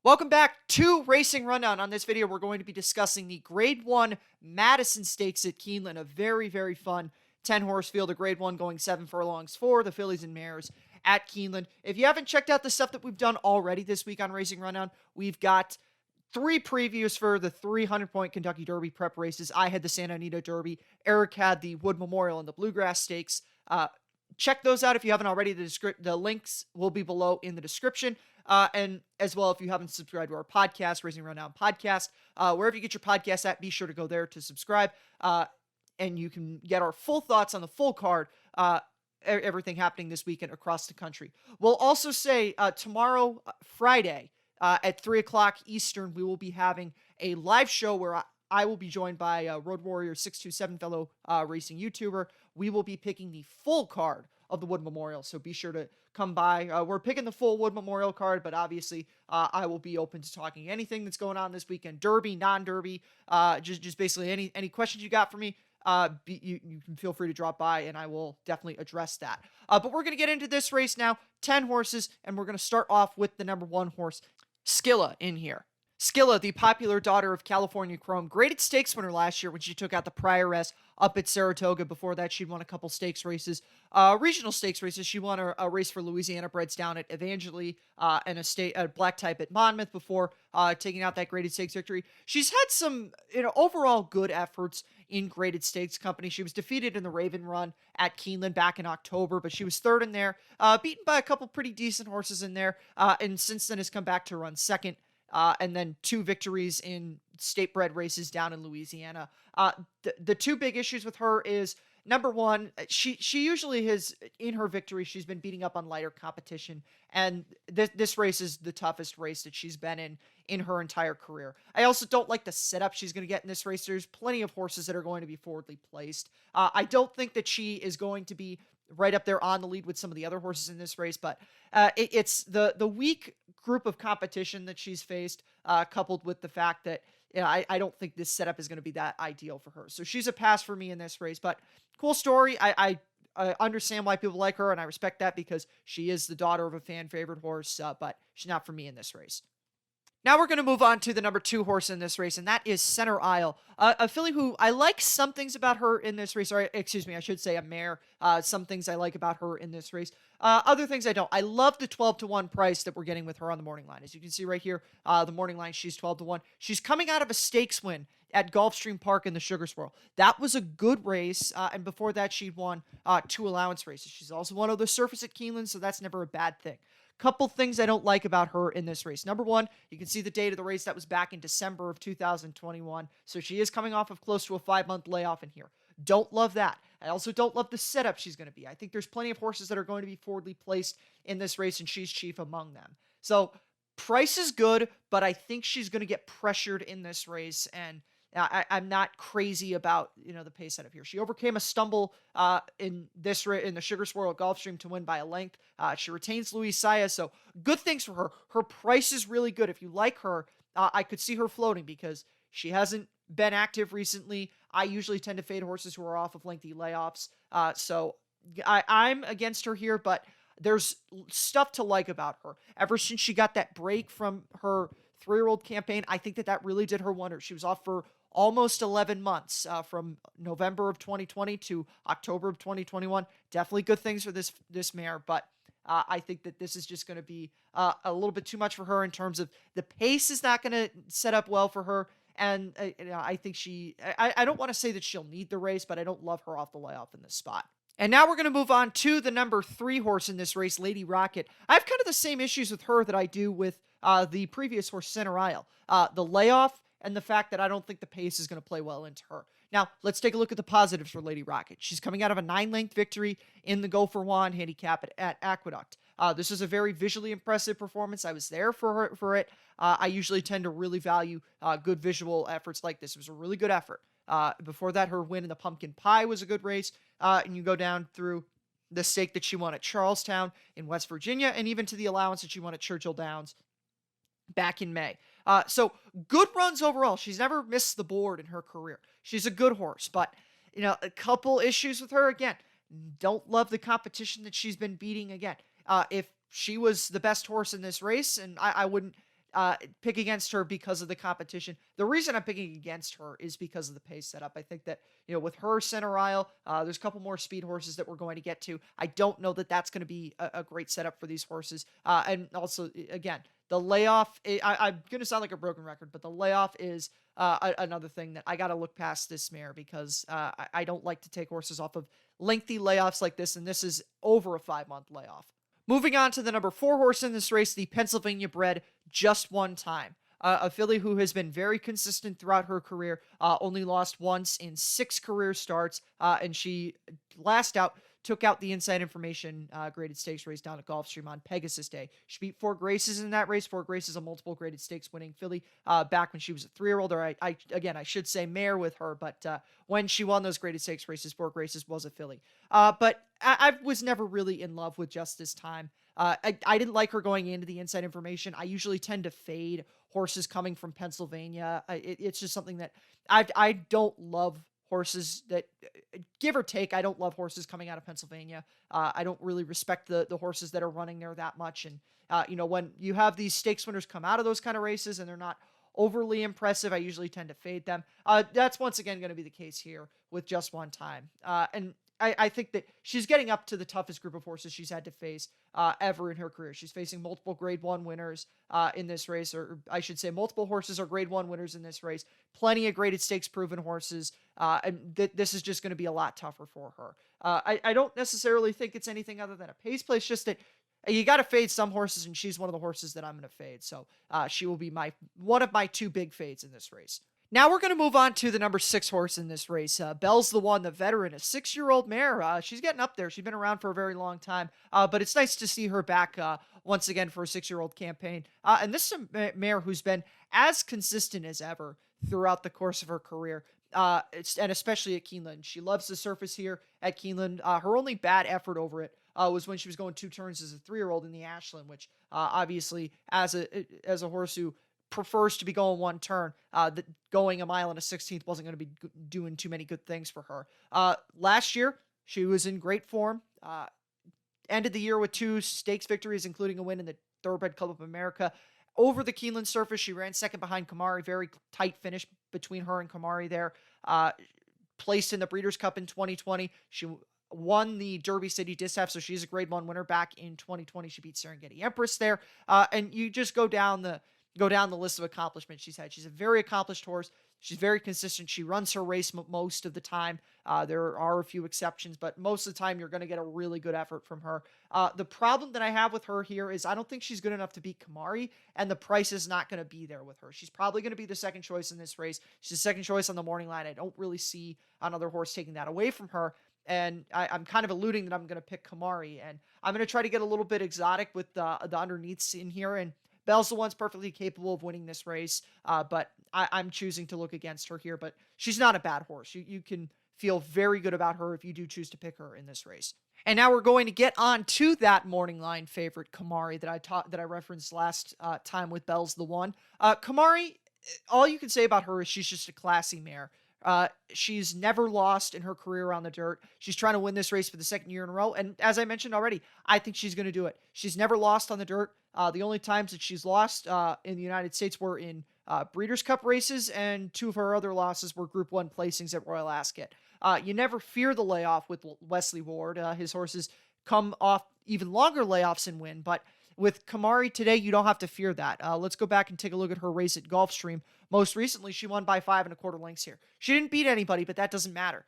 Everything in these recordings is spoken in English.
Welcome back to Racing Rundown. On this video, we're going to be discussing the Grade 1 Madison Stakes at Keeneland. A very, very fun 10-horse field of Grade 1 going 7 furlongs for the fillies and mares at Keeneland. If you haven't checked out the stuff that we've done already this week on Racing Rundown, we've got 3 previews for the 300-point Kentucky Derby prep races. I had the Santa Anita Derby. Eric had the Wood Memorial and the Bluegrass Stakes. Check those out if you haven't already. The links will be below in the description. And as well, if you haven't subscribed to our podcast, Racing Rundown Podcast, wherever you get your podcast at, be sure to go there to subscribe. And you can get our full thoughts on the full card, everything happening this weekend across the country. We'll also say tomorrow, Friday, at 3 o'clock Eastern, we will be having a live show where I will be joined by Road Warrior 627, fellow racing YouTuber. We will be picking the full card of the Wood Memorial, so be sure to come by. We're picking the full Wood Memorial card, but obviously I will be open to talking anything that's going on this weekend, Derby, non-Derby, just basically any questions you got for me. You can feel free to drop by, and I will definitely address that. But we're going to get into this race now, 10 horses, and we're going to start off with the number 1 horse, Skilla, in here. Skilla, the popular daughter of California Chrome, graded stakes winner last year when she took out the Prioress up at Saratoga. Before that, she'd won a couple stakes races, regional stakes races. She won a race for Louisiana Breds down at Evangeli and a black type at Monmouth before taking out that graded stakes victory. She's had some, overall good efforts in graded stakes company. She was defeated in the Raven Run at Keeneland back in October, but she was third in there, beaten by a couple pretty decent horses in there, and since then has come back to run second. And then 2 victories in state bred races down in Louisiana. The 2 big issues with her is, number one, she usually has, in her victory, she's been beating up on lighter competition, and this race is the toughest race that she's been in her entire career. I also don't like the setup she's going to get in this race. There's plenty of horses that are going to be forwardly placed. I don't think that she is going to be right up there on the lead with some of the other horses in this race, but it's the weak group of competition that she's faced, coupled with the fact that I don't think this setup is going to be that ideal for her. So she's a pass for me in this race, but cool story. I understand why people like her, and I respect that because she is the daughter of a fan favorite horse, but she's not for me in this race. Now we're going to move on to the number 2 horse in this race, and that is Center Isle, a filly who I like some things about her in this race, or excuse me, I should say a mare. Some things I like about her in this race. Other things I don't. I love the 12-1 price that we're getting with her on the morning line. As you can see right here, the morning line, she's 12-1. She's coming out of a stakes win at Gulfstream Park in the Sugar Swirl. That was a good race, and before that, she'd won 2 allowance races. She's also won the surface at Keeneland, so that's never a bad thing. Couple things I don't like about her in this race. Number one, you can see the date of the race. That was back in December of 2021. So she is coming off of close to a 5-month layoff in here. Don't love that. I also don't love the setup she's going to be. I think there's plenty of horses that are going to be forwardly placed in this race, and she's chief among them. So price is good, but I think she's going to get pressured in this race, and I'm not crazy about the pace setup here. She overcame a stumble in the Sugar Swirl at Gulfstream to win by a length. She retains Luis Saya, so good things for her. Her price is really good. If you like her, I could see her floating because she hasn't been active recently. I usually tend to fade horses who are off of lengthy layoffs, so I'm against her here, but there's stuff to like about her. Ever since she got that break from her 3-year-old campaign, I think that really did her wonders. She was off for almost 11 months, from November of 2020 to October of 2021. Definitely good things for this mare, but I think that this is just going to be a little bit too much for her in terms of the pace is not going to set up well for her. And I think I don't want to say that she'll need the race, but I don't love her off the layoff in this spot. And now we're going to move on to the number 3 horse in this race, Lady Rocket. I have kind of the same issues with her that I do with the previous horse, Center Isle. The layoff and the fact that I don't think the pace is going to play well into her. Now, let's take a look at the positives for Lady Rocket. She's coming out of a 9-length victory in the Go for Juan handicap at Aqueduct. This is a very visually impressive performance. I was there for it. I usually tend to really value good visual efforts like this. It was a really good effort. Before that, her win in the Pumpkin Pie was a good race. And you go down through the stake that she won at Charlestown in West Virginia, and even to the allowance that she won at Churchill Downs back in May. So good runs overall. She's never missed the board in her career. She's a good horse, but a couple issues with her. Again, don't love the competition that she's been beating again. If she was the best horse in this race, and I wouldn't pick against her because of the competition. The reason I'm picking against her is because of the pace setup. I think that, with her center aisle, there's a couple more speed horses that we're going to get to. I don't know that that's going to be a great setup for these horses. And also, again, the layoff, I'm going to sound like a broken record, but the layoff is another thing that I got to look past this mare because I don't like to take horses off of lengthy layoffs like this, and this is over a 5-month layoff. Moving on to the number 4 horse in this race, the Pennsylvania bred Just One Time. A filly who has been very consistent throughout her career, only lost once in 6 career starts, and she last out took out the Inside Information graded stakes race down at Gulfstream on Pegasus Day. She beat 4 Graces in that race. 4 Graces, a multiple graded stakes winning filly back when she was a 3-year-old, or I should say mare with her, but when she won those graded stakes races, 4 Graces was a filly. But I was never really in love with Just This Time. I didn't like her going into the Inside Information. I usually tend to fade horses coming from Pennsylvania. It's just something that I don't love horses that, give or take, I don't love horses coming out of Pennsylvania. I don't really respect the horses that are running there that much. And, when you have these stakes winners come out of those kind of races and they're not overly impressive, I usually tend to fade them. That's once again going to be the case here with Just One Time. And I think that she's getting up to the toughest group of horses she's had to face ever in her career. She's facing multiple Grade 1 winners in this race, or I should say multiple horses are Grade 1 winners in this race. Plenty of graded stakes proven horses, and this is just going to be a lot tougher for her. I don't necessarily think it's anything other than a pace play. It's just that you got to fade some horses, and she's one of the horses that I'm going to fade. So she will be one of my 2 big fades in this race. Now we're going to move on to the number 6 horse in this race. Belle's the One, the veteran, a 6-year-old mare. She's getting up there. She's been around for a very long time, but it's nice to see her back once again for a 6-year-old campaign. And this is a mare who's been as consistent as ever throughout the course of her career, and especially at Keeneland. She loves the surface here at Keeneland. Her only bad effort over it was when she was going 2 turns as a 3-year-old in the Ashland, which obviously as a horse who prefers to be going 1 turn, that going a mile and a 16th wasn't going to be doing too many good things for her. Last year, she was in great form. Ended the year with 2 stakes victories, including a win in the Thoroughbred Club of America. Over the Keeneland surface, she ran second behind Kimari. Very tight finish between her and Kimari there. Placed in the Breeders' Cup in 2020. She won the Derby City Distaff, so she's a Grade 1 winner. Back in 2020, she beat Serengeti Empress there. And you just go down the list of accomplishments she's had. She's a very accomplished horse. She's very consistent. She runs her race most of the time. There are a few exceptions, but most of the time you're going to get a really good effort from her. The problem that I have with her here is I don't think she's good enough to beat Kimari, and the price is not going to be there with her. She's probably going to be the second choice in this race. She's the second choice on the morning line. I don't really see another horse taking that away from her. And I'm kind of alluding that I'm going to pick Kimari, and I'm going to try to get a little bit exotic with the underneaths in here. And Belle's the One's perfectly capable of winning this race, but I'm choosing to look against her here. But she's not a bad horse. You can feel very good about her if you do choose to pick her in this race. And now we're going to get on to that morning line favorite, Kimari, that I referenced last time with Belle's the One. Kimari, all you can say about her is she's just a classy mare. She's never lost in her career on the dirt. She's trying to win this race for the 2nd year in a row. And as I mentioned already, I think she's going to do it. She's never lost on the dirt. The only times that she's lost in the United States were in Breeders' Cup races, and 2 of her other losses were Group 1 placings at Royal Ascot. You never fear the layoff with Wesley Ward. His horses come off even longer layoffs and win, but with Kimari today, you don't have to fear that. Let's go back and take a look at her race at Gulfstream. Most recently, she won by 5 1/4 lengths here. She didn't beat anybody, but that doesn't matter.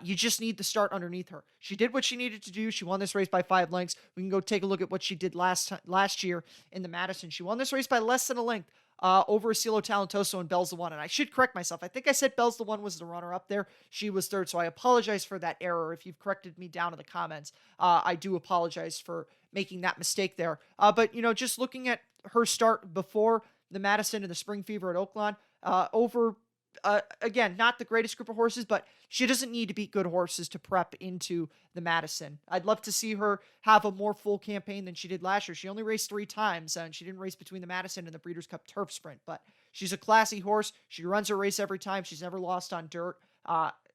You just need to start underneath her. She did what she needed to do. She won this race by 5 lengths. We can go take a look at what she did last year in the Madison. She won this race by less than a length over Asilo Talentoso and Belle's the One. And I should correct myself. I think I said Belle's the One was the runner-up there. She was 3rd, so I apologize for that error. If you've corrected me down in the comments, I do apologize for making that mistake there. But, just looking at her start before the Madison and the Spring Fever at Oaklawn, again, not the greatest group of horses, but she doesn't need to beat good horses to prep into the Madison. I'd love to see her have a more full campaign than she did last year. She only raced 3 times, and she didn't race between the Madison and the Breeders' Cup Turf Sprint, but she's a classy horse. She runs her race every time. She's never lost on dirt.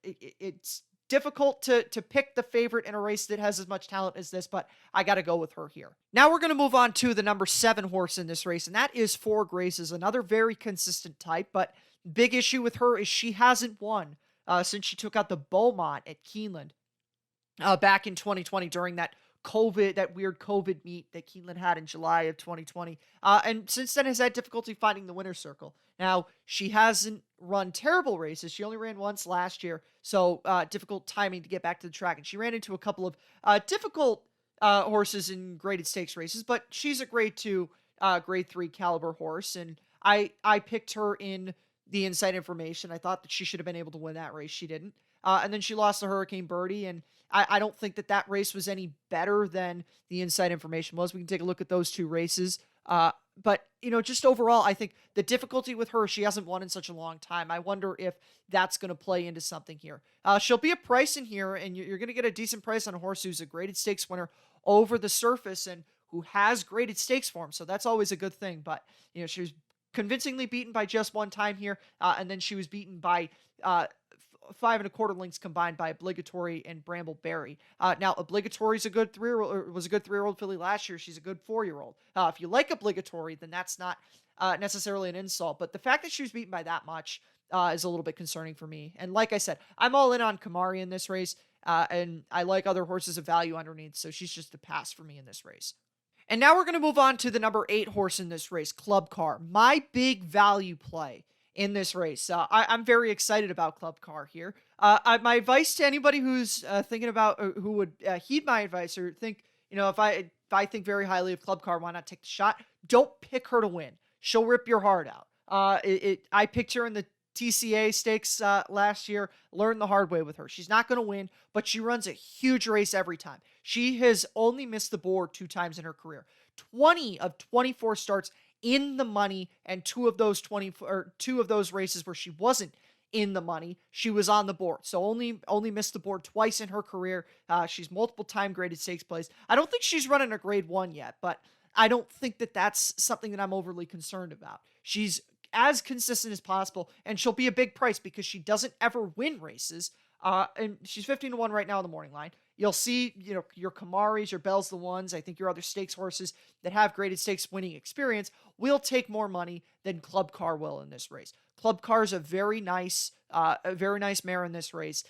It's difficult to pick the favorite in a race that has as much talent as this, but I got to go with her here. Now we're going to move on to the number 7 horse in this race, and that is Four Graces, another very consistent type, but big issue with her is she hasn't won since she took out the Beaumont at Keeneland back in 2020 during that weird COVID meet that Keeneland had in July of 2020. And since then has had difficulty finding the winner's circle. Now, she hasn't run terrible races. She only ran once last year, so difficult timing to get back to the track. And she ran into a couple of difficult horses in graded stakes races, but she's a grade 2, grade 3 caliber horse. And I picked her in the Inside Information. I thought that she should have been able to win that race. She didn't. And then she lost to Hurricane Birdie, and I don't think that race was any better than the Inside Information was. We can take a look at those two races. But, just overall, I think the difficulty with her, she hasn't won in such a long time. I wonder if that's going to play into something here. She'll be a price in here, and you're going to get a decent price on a horse who's a graded stakes winner over the surface and who has graded stakes form. So that's always a good thing. But, she was convincingly beaten by just one time here, and then she was beaten by 5 1/4 lengths combined by Obligatory and Brambleberry. Now, Obligatory is a good 3-year-old, or was a good 3-year-old filly last year. She's a good 4-year-old. If you like Obligatory, then that's not necessarily an insult. But the fact that she was beaten by that much is a little bit concerning for me. And like I said, I'm all in on Kimari in this race, and I like other horses of value underneath, so she's just a pass for me in this race. And now we're going to move on to the number 8 horse in this race, Club Car. My big value play in this race. I'm very excited about Club Car here. My advice to anybody who's thinking about, who would heed my advice or think, if I think very highly of Club Car, why not take the shot? Don't pick her to win. She'll rip your heart out. I picked her in the TCA stakes last year, learned the hard way with her. She's not going to win, but she runs a huge race every time. She has only missed the board 2 times in her career. 20 of 24 starts in the money, and two of those races where she wasn't in the money, she was on the board. So only missed the board twice in her career. She's multiple time graded stakes plays. I don't think she's running a grade 1 yet, but I don't think that that's something that I'm overly concerned about. She's as consistent as possible, and she'll be a big price because she doesn't ever win races. And she's 15-1 right now on the morning line. You'll see, your Kamaris, your Bells the Ones, I think your other stakes horses that have graded stakes winning experience will take more money than Club Car will in this race. Club Car is a very nice mare in this race.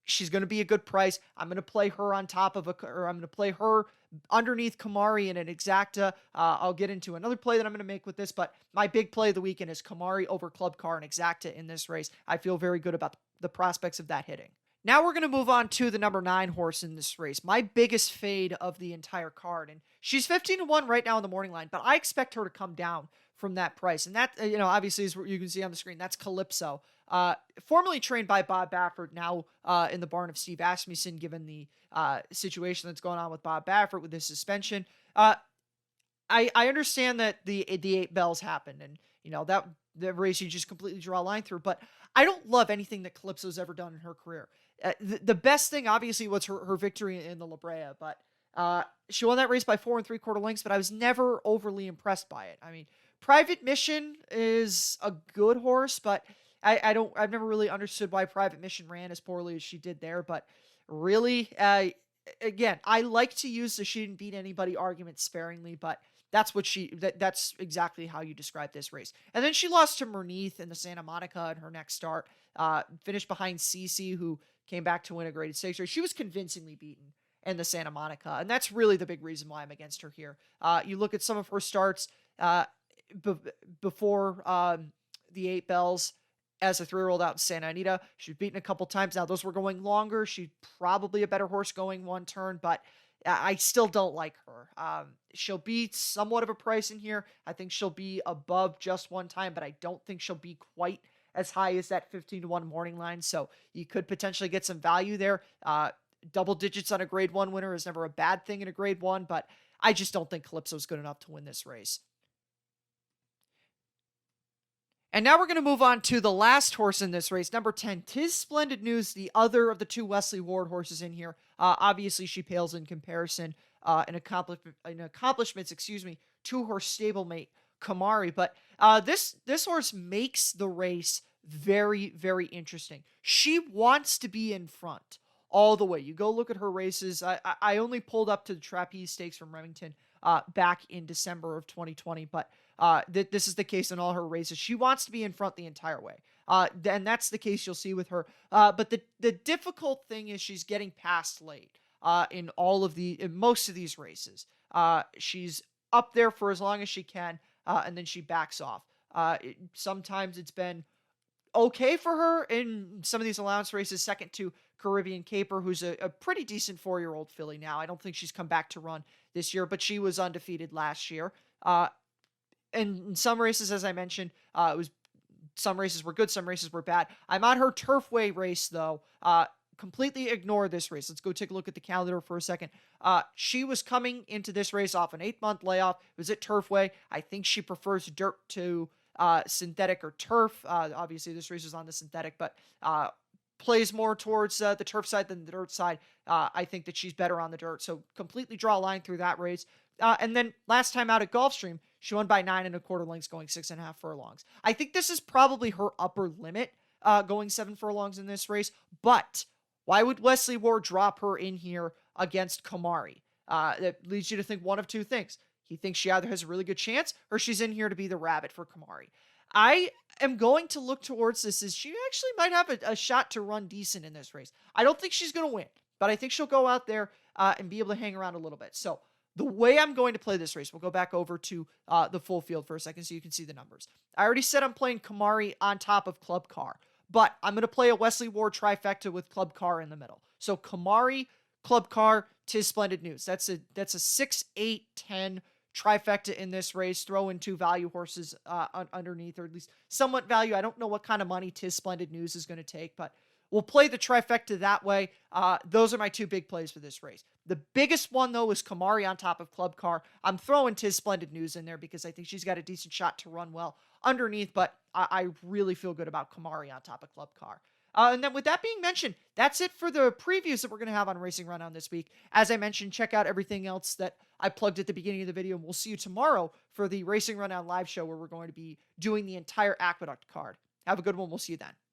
She's going to be a good price. I'm going to play her I'm going to play her underneath Kimari in an exacta. I'll get into another play that I'm going to make with this, but my big play of the weekend is Kimari over Club Car and exacta in this race. I feel very good about the prospects of that hitting. Now we're going to move on to the number 9 horse in this race, my biggest fade of the entire card. And she's 15-1 right now on the morning line, but I expect her to come down from that price. And that, obviously, as you can see on the screen, that's Calypso. Formerly trained by Bob Baffert, now in the barn of Steve Asmussen, given the situation that's going on with Bob Baffert with his suspension. I understand that the 8 bells happened, and, that the race you just completely draw a line through, but I don't love anything that Calypso's ever done in her career. The best thing, obviously, was her victory in the La Brea, but she won that race by 4 3/4 lengths, but I was never overly impressed by it. I mean, Private Mission is a good horse, but I've never really understood why Private Mission ran as poorly as she did there, but really, again, I like to use the she didn't beat anybody argument sparingly, but that's exactly how you describe this race. And then she lost to Merneath in the Santa Monica in her next start, finished behind Cece, who came back to win a graded stakes race. She was convincingly beaten in the Santa Monica, and that's really the big reason why I'm against her here. You look at some of her starts before the 8 bells as a 3-year-old out in Santa Anita. She was beaten a couple times. Now, those were going longer. She's probably a better horse going one turn, but I still don't like her. She'll be somewhat of a price in here. I think she'll be above just one time, but I don't think she'll be quite as high as that 15-1 morning line. So you could potentially get some value there. Double digits on a grade 1 winner is never a bad thing in a grade 1, but I just don't think Calypso's good enough to win this race. And now we're going to move on to the last horse in this race, number 10, Tis Splendid News, the other of the 2 Wesley Ward horses in here. Obviously, she pales in comparison in accomplishments, to her stablemate, Kaimari. But this horse makes the race very, very interesting. She wants to be in front all the way. You go look at her races. I only pulled up to the Trapeze Stakes from Remington back in December of 2020, but this is the case in all her races. She wants to be in front the entire way. And that's the case you'll see with her. But the difficult thing is she's getting past late in most of these races. She's up there for as long as she can, and then she backs off. Sometimes it's been okay for her in some of these allowance races, second to Caribbean Caper, who's a pretty decent 4-year-old filly now. I don't think she's come back to run this year, but she was undefeated last year. And in some races, as I mentioned, some races were good, some races were bad. I'm on her Turfway race, though. Completely ignore this race. Let's go take a look at the calendar for a second. She was coming into this race off an 8-month layoff. It was at Turfway. I think she prefers dirt to synthetic or turf. Obviously, this race is on the synthetic, but plays more towards the turf side than the dirt side. I think that she's better on the dirt. So completely draw a line through that race. And then last time out at Gulfstream, she won by 9 1/4 lengths, going 6.5 furlongs. I think this is probably her upper limit, going 7 furlongs in this race. But why would Wesley Ward drop her in here against Kimari? That leads you to think one of two things. He thinks she either has a really good chance or she's in here to be the rabbit for Kimari. I am going to look towards this as she actually might have a shot to run decent in this race. I don't think she's going to win, but I think she'll go out there and be able to hang around a little bit. So the way I'm going to play this race, we'll go back over to the full field for a second so you can see the numbers. I already said I'm playing Kimari on top of Club Car, but I'm going to play a Wesley Ward trifecta with Club Car in the middle. So Kimari, Club Car, Tis Splendid News. That's a 6, 8, 10 trifecta in this race. Throw in 2 value horses underneath, or at least somewhat value. I don't know what kind of money Tis Splendid News is going to take, but we'll play the trifecta that way. Those are my 2 big plays for this race. The biggest one, though, is Kimari on top of Club Car. I'm throwing Tis Splendid News in there because I think she's got a decent shot to run well underneath, but I really feel good about Kimari on top of Club Car. And then with that being mentioned, that's it for the previews that we're going to have on Racing Rundown this week. As I mentioned, check out everything else that I plugged at the beginning of the video, and we'll see you tomorrow for the Racing Rundown live show where we're going to be doing the entire Aqueduct card. Have a good one. We'll see you then.